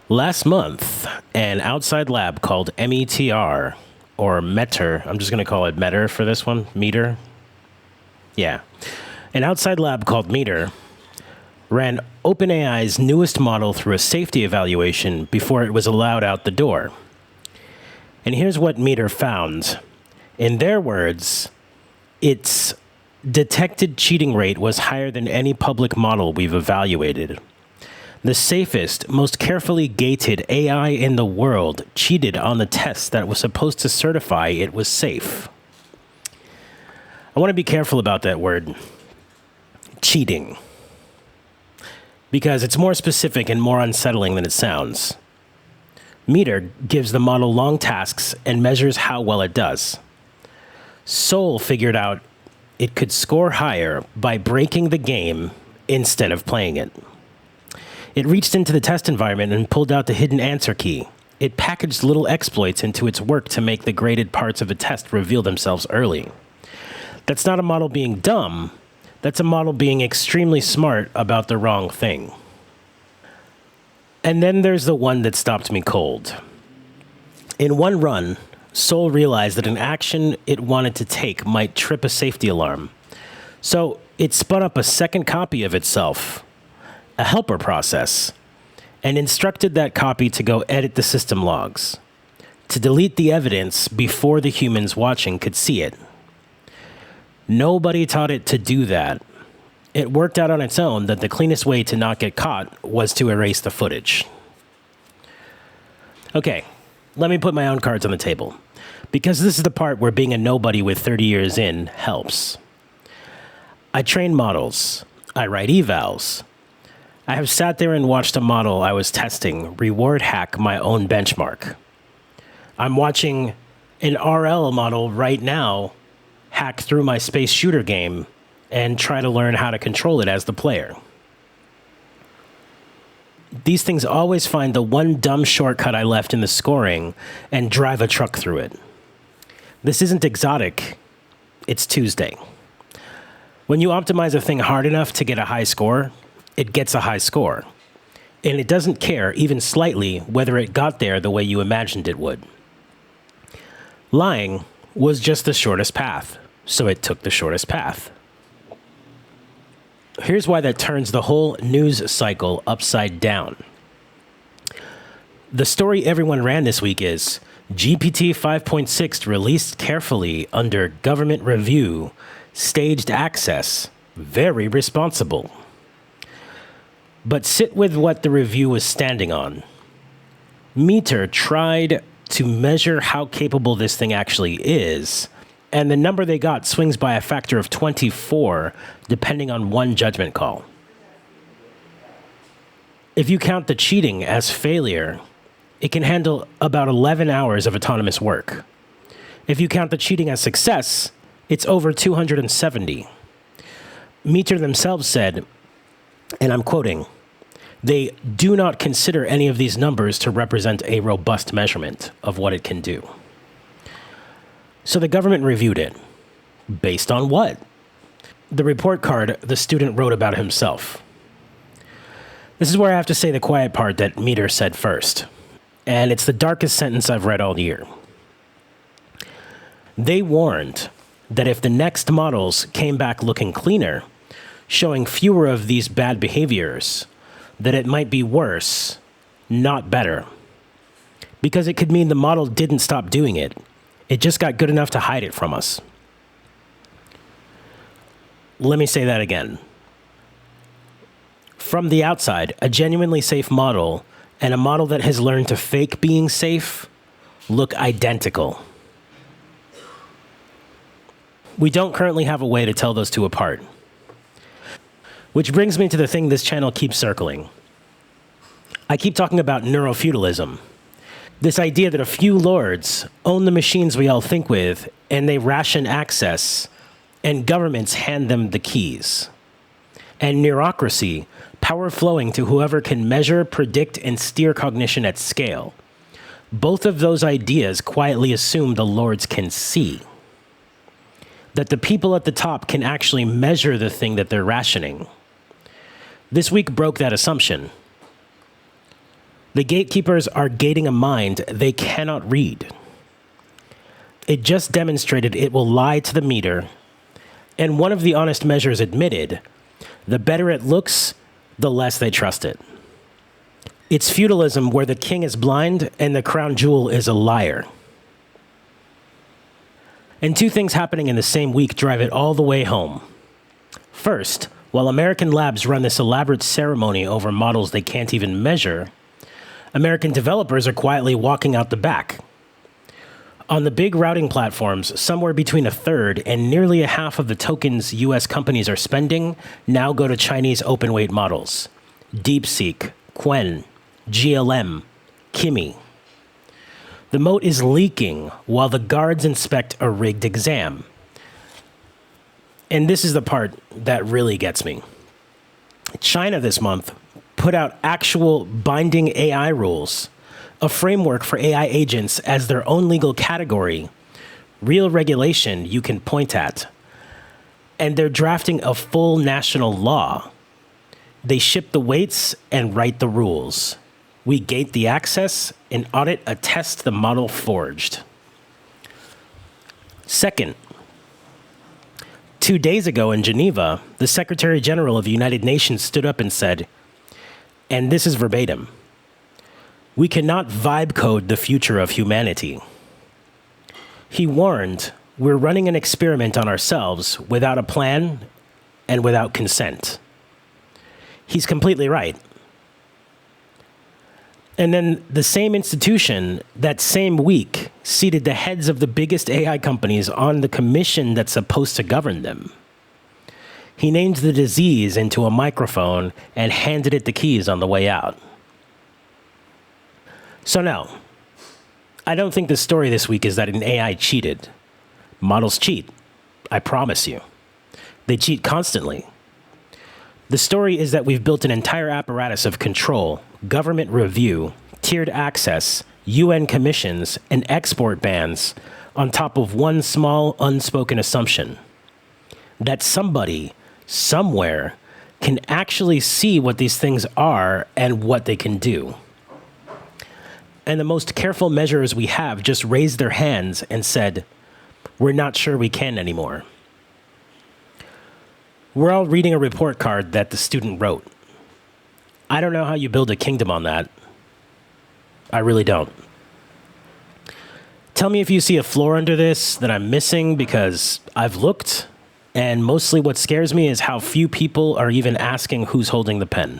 Last month, an outside lab called METR, or METR, I'm just going to call it METR for this one, METR. Yeah. An outside lab called METR ran OpenAI's newest model through a safety evaluation before it was allowed out the door. And here's what METR found. In their words, its detected cheating rate was higher than any public model we've evaluated. The safest, most carefully gated AI in the world cheated on the test that was supposed to certify it was safe. I want to be careful about that word, cheating, because it's more specific and more unsettling than it sounds. METR gives the model long tasks and measures how well it does. Sol figured out it could score higher by breaking the game instead of playing it. It reached into the test environment and pulled out the hidden answer key. It packaged little exploits into its work to make the graded parts of a test reveal themselves early. That's not a model being dumb. That's a model being extremely smart about the wrong thing. And then there's the one that stopped me cold. In one run, Sol realized that an action it wanted to take might trip a safety alarm. So it spun up a second copy of itself, a helper process, and instructed that copy to go edit the system logs, to delete the evidence before the humans watching could see it. Nobody taught it to do that. It worked out on its own that the cleanest way to not get caught was to erase the footage. Okay, let me put my own cards on the table, because this is the part where being a nobody with 30 years in helps. I train models. I write evals. I have sat there and watched a model I was testing reward hack my own benchmark. I'm watching an RL model right now hack through my space shooter game and try to learn how to control it as the player. These things always find the one dumb shortcut I left in the scoring and drive a truck through it. This isn't exotic. It's Tuesday. When you optimize a thing hard enough to get a high score, it gets a high score. And it doesn't care, even slightly, whether it got there the way you imagined it would. Lying was just the shortest path, so it took the shortest path. Here's why that turns the whole news cycle upside down. The story everyone ran this week is GPT 5.6 released carefully under government review, staged access, very responsible. But sit with what the review was standing on. METR tried to measure how capable this thing actually is, and the number they got swings by a factor of 24, depending on one judgment call. If you count the cheating as failure, it can handle about 11 hours of autonomous work. If you count the cheating as success, it's over 270. METR themselves said, and I'm quoting, "They do not consider any of these numbers to represent a robust measurement of what it can do." So the government reviewed it. Based on what? The report card the student wrote about himself. This is where I have to say the quiet part that METR said first. And it's the darkest sentence I've read all year. They warned that if the next models came back looking cleaner, showing fewer of these bad behaviors, that it might be worse, not better. Because it could mean the model didn't stop doing it. It just got good enough to hide it from us. Let me say that again. From the outside, a genuinely safe model and a model that has learned to fake being safe look identical. We don't currently have a way to tell those two apart. Which brings me to the thing this channel keeps circling. I keep talking about neurofeudalism. This idea that a few lords own the machines we all think with, and they ration access, and governments hand them the keys. And neurocracy, power flowing to whoever can measure, predict, and steer cognition at scale. Both of those ideas quietly assume the lords can see. That the people at the top can actually measure the thing that they're rationing. This week broke that assumption. The gatekeepers are gating a mind they cannot read. It just demonstrated it will lie to the meter, and one of the honest measures admitted, the better it looks, the less they trust it. It's feudalism where the king is blind and the crown jewel is a liar. And two things happening in the same week drive it all the way home. First, while American labs run this elaborate ceremony over models they can't even measure, American developers are quietly walking out the back. On the big routing platforms, somewhere between a third and nearly a half of the tokens US companies are spending now go to Chinese open-weight models. DeepSeek, Qwen, GLM, Kimi. The moat is leaking while the guards inspect a rigged exam. And this is the part that really gets me. China this month put out actual binding AI rules, a framework for AI agents as their own legal category, real regulation you can point at. And they're drafting a full national law. They ship the weights and write the rules. We gate the access and audit attest the model forged. Second, 2 days ago in Geneva, the Secretary General of the United Nations stood up and said, and this is verbatim, "We cannot vibe code the future of humanity." He warned, we're running an experiment on ourselves without a plan and without consent. He's completely right. And then the same institution that same week seated the heads of the biggest AI companies on the commission that's supposed to govern them. He named the disease into a microphone and handed it the keys on the way out. So no, I don't think the story this week is that an AI cheated. Models cheat, I promise you. They cheat constantly. The story is that we've built an entire apparatus of control, government review, tiered access, UN commissions, and export bans on top of one small unspoken assumption. That somebody, somewhere, can actually see what these things are and what they can do. And the most careful measurers we have just raised their hands and said, we're not sure we can anymore. We're all reading a report card that the student wrote. I don't know how you build a kingdom on that. I really don't. Tell me if you see a floor under this that I'm missing, because I've looked, and mostly what scares me is how few people are even asking who's holding the pen.